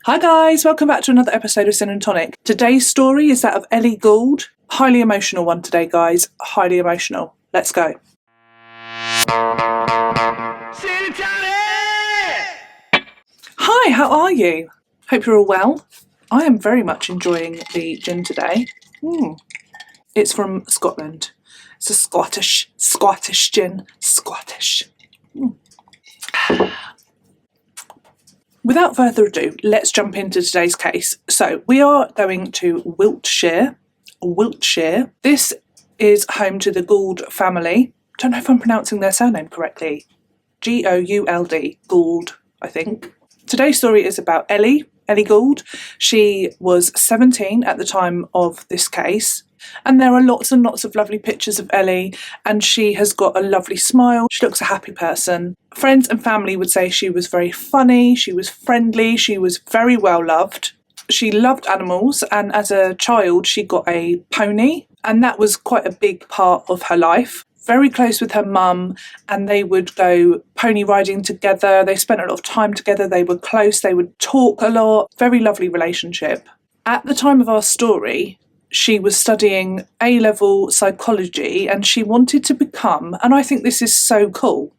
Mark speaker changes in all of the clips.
Speaker 1: Hi guys, welcome back to another episode of Sin and Tonic. Today's story is that of Ellie Gould. Highly emotional one today, guys. Highly emotional. Let's go. Sin and Tonic! Hi, how are you? Hope you're all well. I am very much enjoying the gin today. It's from Scotland. It's a Scottish gin. Scottish. Without further ado, let's jump into today's case. So we are going to Wiltshire. This is home to the Gould family. Don't know if I'm pronouncing their surname correctly. Gould, Gould, I think. Today's story is about Ellie Gould. She was 17 at the time of this case. And there are lots and lots of lovely pictures of Ellie, and she has got a lovely smile. She looks a happy person. Friends and family would say she was very funny, she was friendly, she was very well loved. She loved animals, and as a child she got a pony, and that was quite a big part of her life. Very close with her mum, and they would go pony riding together. They spent a lot of time together. They were close, they would talk a lot. Very lovely relationship. At the time of our story, she was studying A-level psychology, and she wanted to become, and I think this is so cool,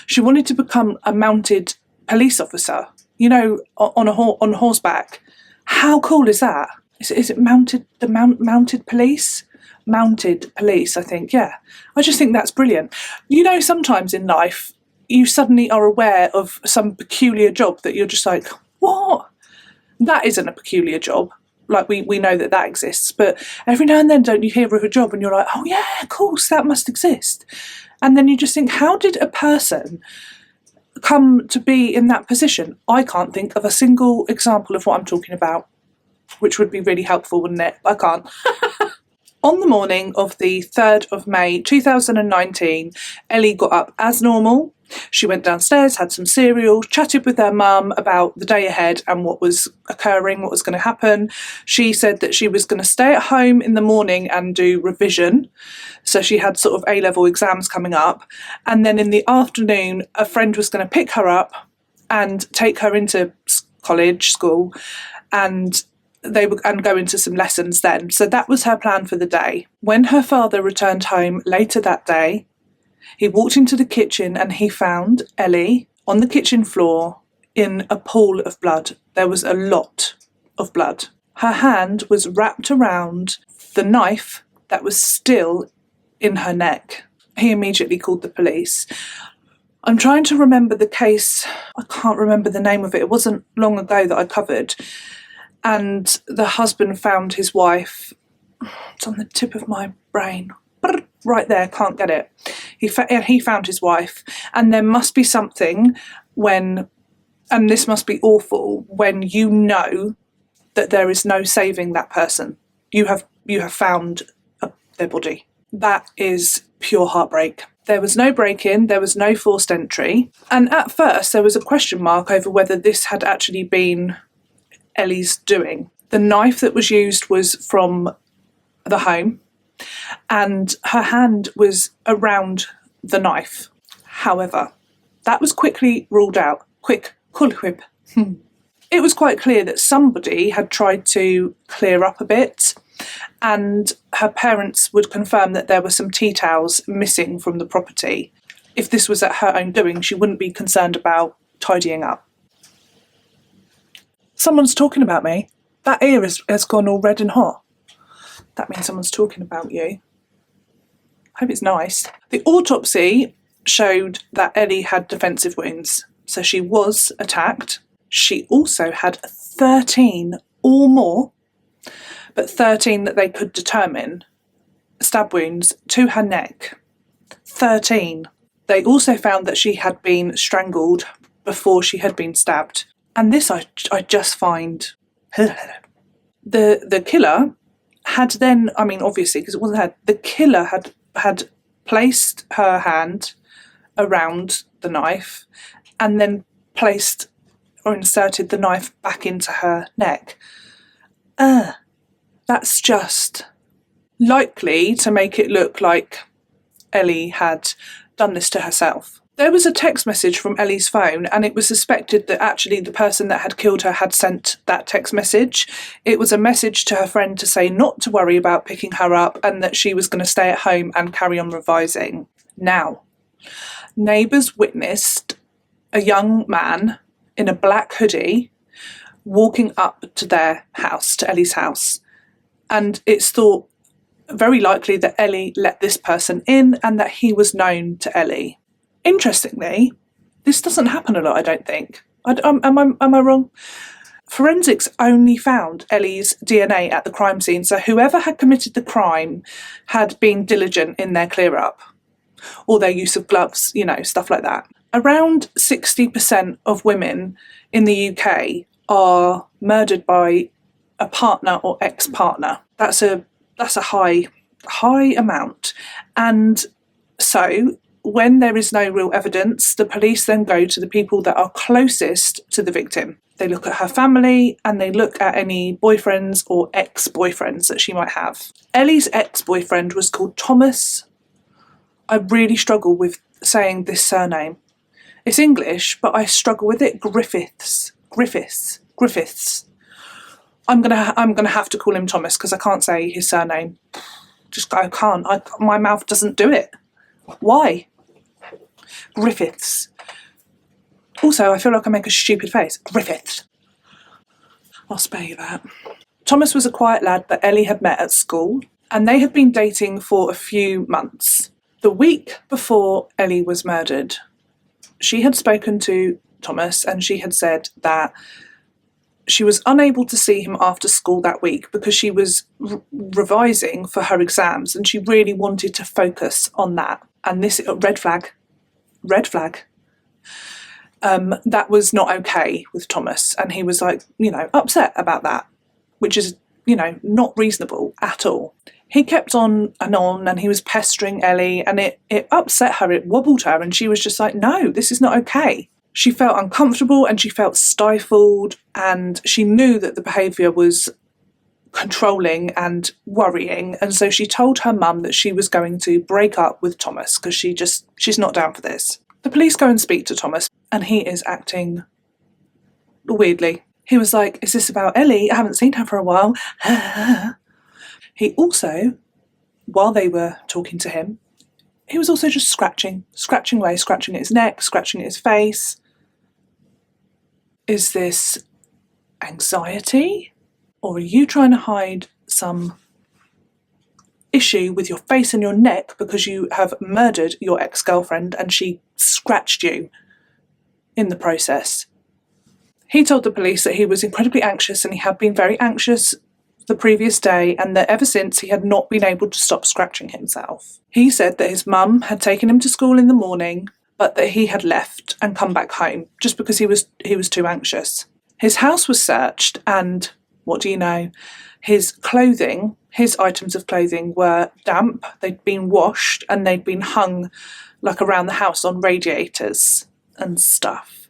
Speaker 1: she wanted to become a mounted police officer, you know, on horseback. How cool is that? Is it mounted, mounted police? Mounted police, I think, yeah. I just think that's brilliant. You know, sometimes in life, you suddenly are aware of some peculiar job that you're just like, what? That isn't a peculiar job. Like, we know that exists, but every now and then don't you hear of a job and you're like, oh yeah, of course, that must exist. And then you just think, how did a person come to be in that position? I can't think of a single example of what I'm talking about, which would be really helpful, wouldn't it? I can't. On the morning of the 3rd of May 2019, Ellie got up as normal. She went downstairs, had some cereal, chatted with her mum about the day ahead and what was occurring, what was going to happen. She said that she was going to stay at home in the morning and do revision. So she had sort of A-level exams coming up. And then in the afternoon, a friend was going to pick her up and take her into school, and they would go into some lessons then. So that was her plan for the day. When her father returned home later that day, he walked into the kitchen and he found Ellie on the kitchen floor in a pool of blood. There was a lot of blood. Her hand was wrapped around the knife that was still in her neck. He immediately called the police. I'm trying to remember the case. I can't remember the name of it. It wasn't long ago that I covered. And the husband found his wife. It's on the tip of my brain. Right there, can't get it. He found his wife, and there must be something when, and this must be awful, when you know that there is no saving that person. You have found their body. That is pure heartbreak. There was no break-in, there was no forced entry, and at first there was a question mark over whether this had actually been Ellie's doing. The knife that was used was from the home, and her hand was around the knife. However, that was quickly ruled out. It was quite clear that somebody had tried to clear up a bit, and her parents would confirm that there were some tea towels missing from the property. If this was at her own doing, she wouldn't be concerned about tidying up. Someone's talking about me. That ear has gone all red and hot. That means someone's talking about you. Hope it's nice. The autopsy showed that Ellie had defensive wounds, so she was attacked. She also had 13 or more, but 13 that they could determine, stab wounds to her neck. 13. They also found that she had been strangled before she had been stabbed. And this I just find... The killer had then, I mean, obviously, because it wasn't her, the killer had placed her hand around the knife and then placed or inserted the knife back into her neck. That's just likely to make it look like Ellie had done this to herself. There was a text message from Ellie's phone, and it was suspected that actually the person that had killed her had sent that text message. It was a message to her friend to say not to worry about picking her up and that she was going to stay at home and carry on revising. Now, neighbours witnessed a young man in a black hoodie walking up to their house, to Ellie's house, and it's thought very likely that Ellie let this person in and that he was known to Ellie. Interestingly, this doesn't happen a lot, I don't think. Am I wrong? Forensics only found Ellie's DNA at the crime scene, so whoever had committed the crime had been diligent in their clear-up, or their use of gloves, stuff like that. Around 60% of women in the UK are murdered by a partner or ex-partner. That's a high amount. And so when there is no real evidence, the police then go to the people that are closest to the victim. They look at her family and they look at any boyfriends or ex-boyfriends that she might have. Ellie's ex-boyfriend was called Thomas. I really struggle with saying this surname. It's English, but I struggle with it. Griffiths. I'm gonna have to call him Thomas because I can't say his surname. I can't. My mouth doesn't do it. Why? Griffiths. Also, I feel like I make a stupid face. Griffiths. I'll spare you that. Thomas was a quiet lad that Ellie had met at school, and they had been dating for a few months. The week before Ellie was murdered, she had spoken to Thomas and she had said that she was unable to see him after school that week because she was revising for her exams and she really wanted to focus on that. And this, red flag. That was not okay with Thomas, and he was upset about that, which is, not reasonable at all. He kept on and he was pestering Ellie, and it upset her, it wobbled her, and she was just like, no, this is not okay. She felt uncomfortable and she felt stifled, and she knew that the behaviour was controlling and worrying, and so she told her mum that she was going to break up with Thomas because she's not down for this. The police go and speak to Thomas, and he is acting weirdly. He was like, is this about Ellie? I haven't seen her for a while. He also, while they were talking to him, he was also just scratching away, scratching at his neck, scratching at his face. Is this anxiety? Or are you trying to hide some issue with your face and your neck because you have murdered your ex-girlfriend and she scratched you in the process? He told the police that he was incredibly anxious, and he had been very anxious the previous day, and that ever since he had not been able to stop scratching himself. He said that his mum had taken him to school in the morning, but that he had left and come back home just because he was too anxious. His house was searched, and what do you know? His clothing, his items of clothing were damp, they'd been washed, and they'd been hung around the house on radiators and stuff.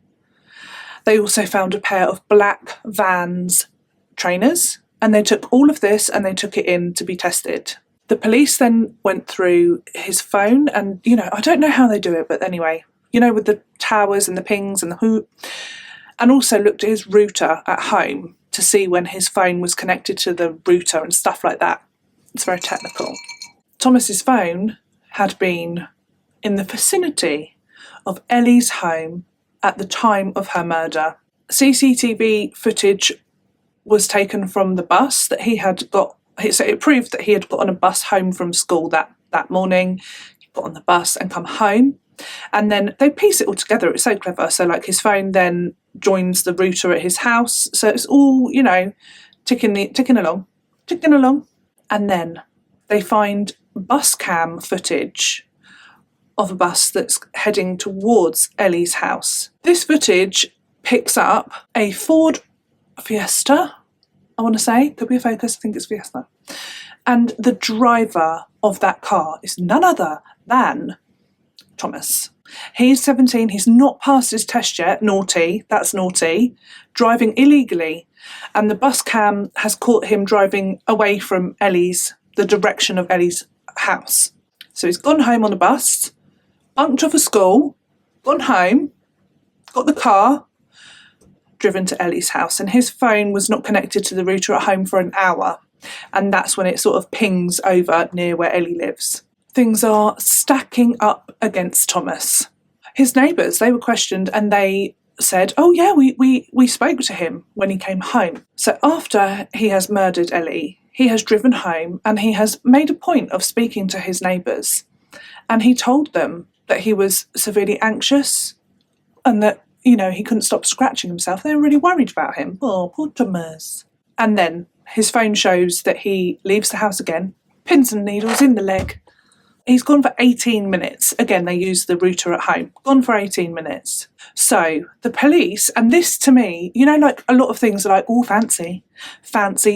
Speaker 1: They also found a pair of black Vans trainers, and they took all of this and they took it in to be tested. The police then went through his phone and, I don't know how they do it, but anyway, with the towers and the pings and the hoop, and also looked at his router at home to see when his phone was connected to the router and stuff like that. It's very technical. Thomas's phone had been in the vicinity of Ellie's home at the time of her murder. CCTV footage was taken from the bus that he had got, so it proved that he had got on a bus home from school that morning. He got on the bus and come home, and then they piece it all together. It's so clever. So his phone then joins the router at his house, so it's all ticking along, and then they find bus cam footage of a bus that's heading towards Ellie's house. This footage picks up a Ford Fiesta, I want to say, could be a Focus, I think it's Fiesta. And the driver of that car is none other than Thomas. He's 17, he's not passed his test yet, naughty, that's naughty, driving illegally. And the bus cam has caught him driving away from the direction of Ellie's house. So he's gone home on a bus, bunked off of school, gone home, got the car, driven to Ellie's house, and his phone was not connected to the router at home for an hour. And that's when it sort of pings over near where Ellie lives. Things are stacking up against Thomas. His neighbours, they were questioned and they said, oh yeah, we spoke to him when he came home. So after he has murdered Ellie, he has driven home and he has made a point of speaking to his neighbours. And he told them that he was severely anxious and that, you know, he couldn't stop scratching himself. They were really worried about him. Oh, poor Thomas. And then his phone shows that he leaves the house again, pins and needles in the leg. He's gone for 18 minutes. Again, they use the router at home. Gone for 18 minutes. So the police, and this to me, you know, like a lot of things are like, all fancy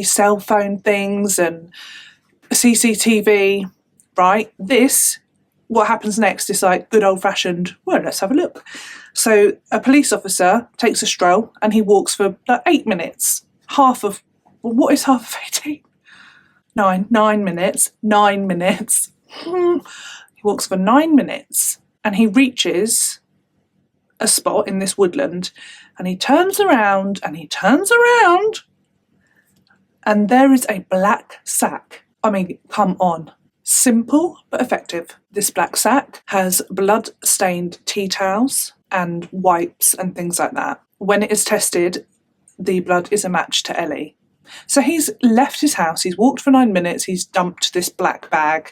Speaker 1: cell phone things and CCTV, right? This, what happens next is like good old fashioned, well, let's have a look. So a police officer takes a stroll and he walks for 8 minutes. What is half of 18? 9 minutes. 9 minutes. He walks for 9 minutes and he reaches a spot in this woodland and he turns around and there is a black sack. I mean, come on. Simple but effective. This black sack has blood-stained tea towels and wipes and things like that. When it is tested, the blood is a match to Ellie. So he's left his house, he's walked for 9 minutes, he's dumped this black bag,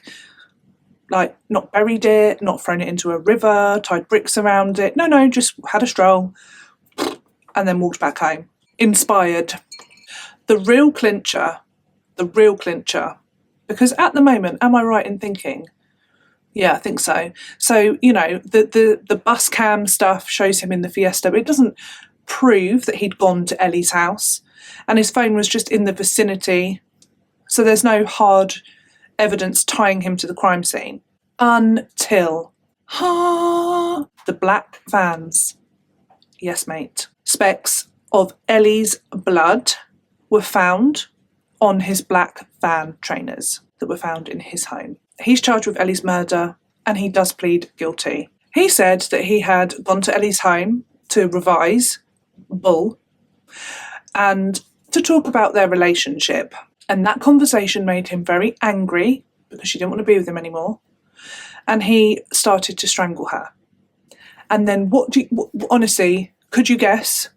Speaker 1: like not buried it, not thrown it into a river, tied bricks around it. No, just had a stroll and then walked back home. Inspired. The real clincher, because at the moment, am I right in thinking? Yeah, I think so. So, you know, the bus cam stuff shows him in the Fiesta, but it doesn't prove that he'd gone to Ellie's house. And his phone was just in the vicinity. So there's no hard evidence tying him to the crime scene. Until the black vans. Yes, mate. Specks of Ellie's blood were found on his black van trainers that were found in his home. He's charged with Ellie's murder and he does plead guilty. He said that he had gone to Ellie's home to revise Bull and to talk about their relationship. And that conversation made him very angry because she didn't want to be with him anymore. And he started to strangle her. And then honestly, could you guess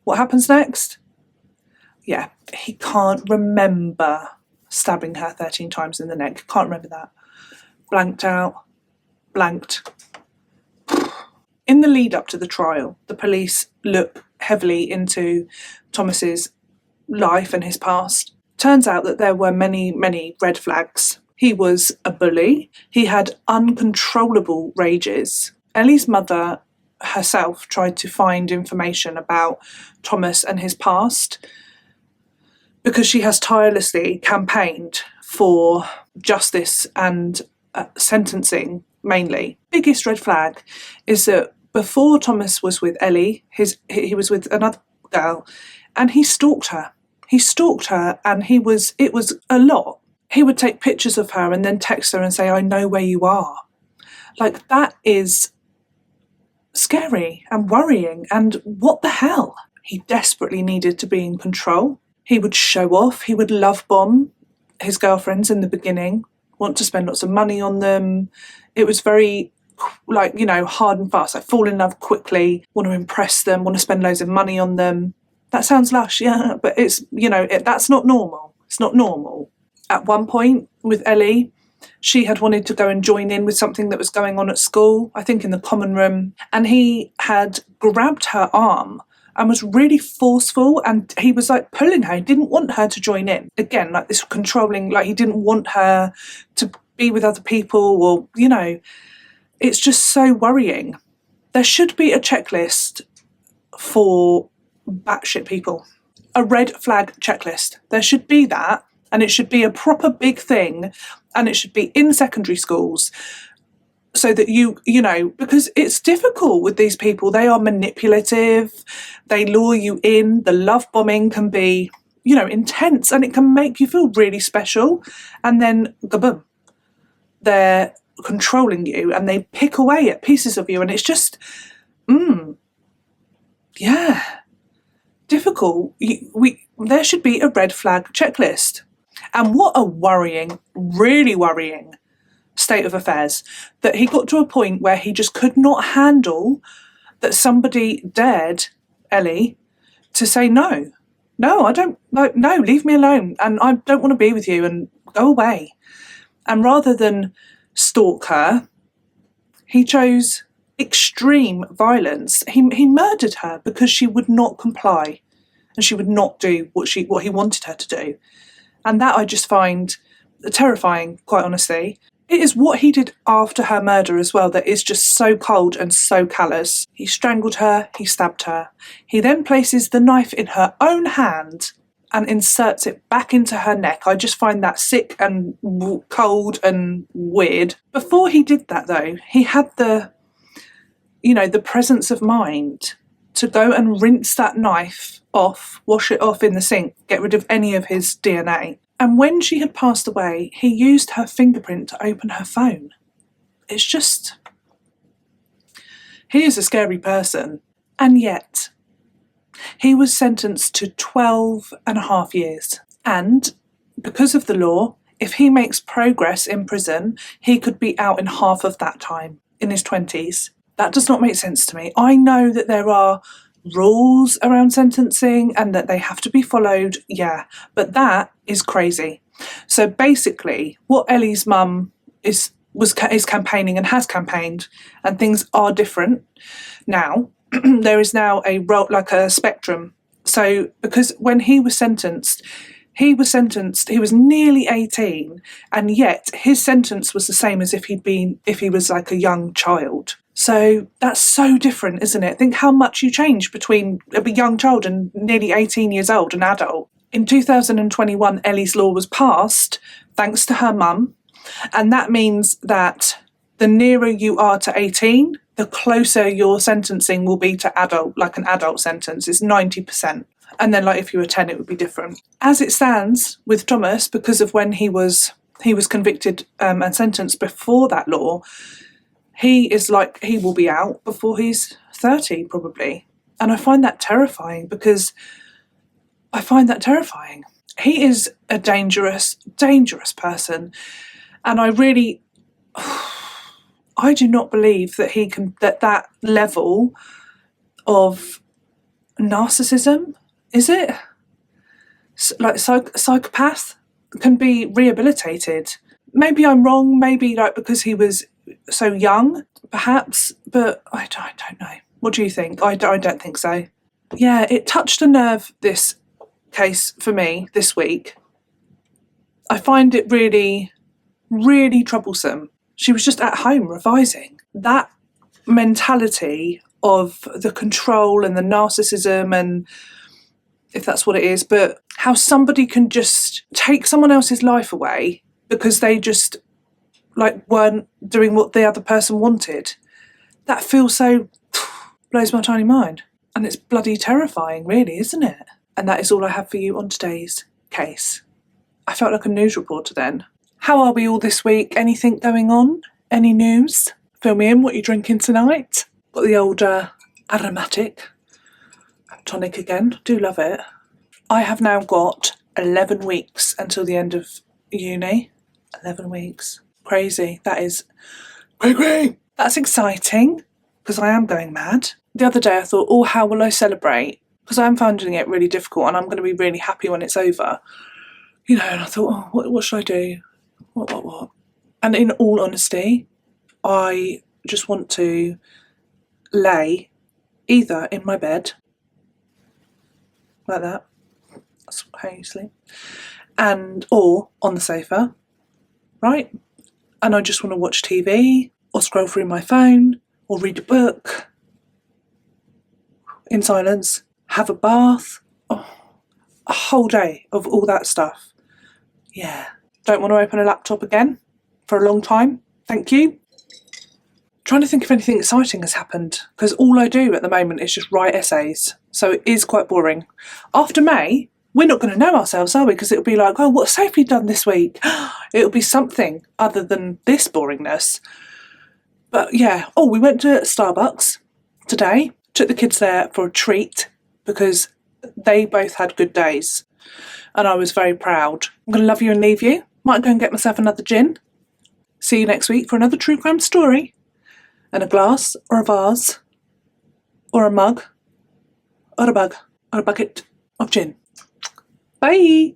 Speaker 1: what happens next? Yeah, he can't remember stabbing her 13 times in the neck. Can't remember that. Blanked. In the lead up to the trial, the police look heavily into Thomas's life and his past. Turns out that there were many, many red flags. He was a bully. He had uncontrollable rages. Ellie's mother herself tried to find information about Thomas and his past because she has tirelessly campaigned for justice and sentencing mainly. Biggest red flag is that before Thomas was with Ellie, he was with another girl and he stalked her. And it was a lot. He would take pictures of her and then text her and say, I know where you are. Like, that is scary and worrying. And what the hell? He desperately needed to be in control. He would show off. He would love bomb his girlfriends in the beginning, want to spend lots of money on them. It was very, like, you know, hard and fast. Like, fall in love quickly, want to impress them, want to spend loads of money on them. That sounds lush, yeah, but it's, you know, that's not normal. It's not normal. At one point with Ellie, she had wanted to go and join in with something that was going on at school, I think in the common room, and he had grabbed her arm and was really forceful, and he was like pulling her. He didn't want her to join in. Again, like this controlling, like he didn't want her to be with other people, or, you know, it's just so worrying. There should be a checklist for batshit people. A red flag checklist. There should be that, and it should be a proper big thing, and it should be in secondary schools so that you know, because it's difficult with these people. They are manipulative, they lure you in, the love bombing can be, you know, intense, and it can make you feel really special, and then kaboom, they're controlling you and they pick away at pieces of you, and it's just, yeah, difficult. There should be a red flag checklist. And what a worrying, really worrying state of affairs that he got to a point where he just could not handle that somebody dared Ellie to say no, I don't, no, leave me alone, and I don't want to be with you, and go away. And rather than stalk her, he chose extreme violence. He murdered her because she would not comply and she would not do what he wanted her to do. And that I just find terrifying, quite honestly. It is what he did after her murder as well that is just so cold and so callous. He strangled her, he stabbed her. He then places the knife in her own hand and inserts it back into her neck. I just find that sick and cold and weird. Before he did that though, he had the presence of mind to go and rinse that knife off, wash it off in the sink, get rid of any of his DNA. And when she had passed away, he used her fingerprint to open her phone. It's just, he is a scary person. And yet, he was sentenced to 12 and a half years. And because of the law, if he makes progress in prison, he could be out in half of that time, in his 20s. That does not make sense to me. I know that there are rules around sentencing and that they have to be followed, yeah, but that is crazy. So basically, what Ellie's mum is campaigning and has campaigned, and things are different now. There is now a spectrum. So because when he was sentenced, he was nearly 18, and yet his sentence was the same as if he was like a young child. So that's so different, isn't it? Think how much you change between a young child and nearly 18 years old, an adult. In 2021, Ellie's law was passed thanks to her mum, and that means that the nearer you are to 18, the closer your sentencing will be to adult, like an adult sentence. It's 90%. And then if you were 10, it would be different. As it stands with Thomas, because of when he was convicted and sentenced before that law, he will be out before he's 30 probably. And I find that terrifying He is a dangerous, dangerous person. And I do not believe that he can, that level of narcissism, is it? Psychopath can be rehabilitated. Maybe I'm wrong, maybe because he was so young, perhaps, but I don't know. What do you think? I don't think so. Yeah, it touched a nerve, this case, for me this week. I find it really, really troublesome. She was just at home revising. That mentality of the control and the narcissism, and if that's what it is, but how somebody can just take someone else's life away because they just weren't doing what the other person wanted. That feels so, blows my tiny mind. And it's bloody terrifying, really, isn't it? And that is all I have for you on today's case. I felt like a news reporter then. How are we all this week? Anything going on? Any news? Fill me in, what you're drinking tonight. Got the old aromatic tonic again. Do love it. I have now got 11 weeks until the end of uni. 11 weeks. Crazy. That is crazy. That's exciting because I am going mad. The other day I thought, how will I celebrate? Because I'm finding it really difficult and I'm going to be really happy when it's over. And I thought, what should I do? What? And in all honesty, I just want to lay either in my bed, like that, that's how you sleep, or on the sofa, right? And I just want to watch TV, or scroll through my phone, or read a book in silence, have a bath, a whole day of all that stuff. Yeah. Don't want to open a laptop again for a long time. Thank you. Trying to think if anything exciting has happened, because all I do at the moment is just write essays. So it is quite boring. After May, we're not going to know ourselves, are we? Because it'll be like, oh, what's Sophie done this week? It'll be something other than this boringness. But yeah, we went to Starbucks today. Took the kids there for a treat because they both had good days. And I was very proud. I'm going to love you and leave you. Might go and get myself another gin. See you next week for another true crime story. And a glass or a vase or a mug or a bug or a bucket of gin. Bye.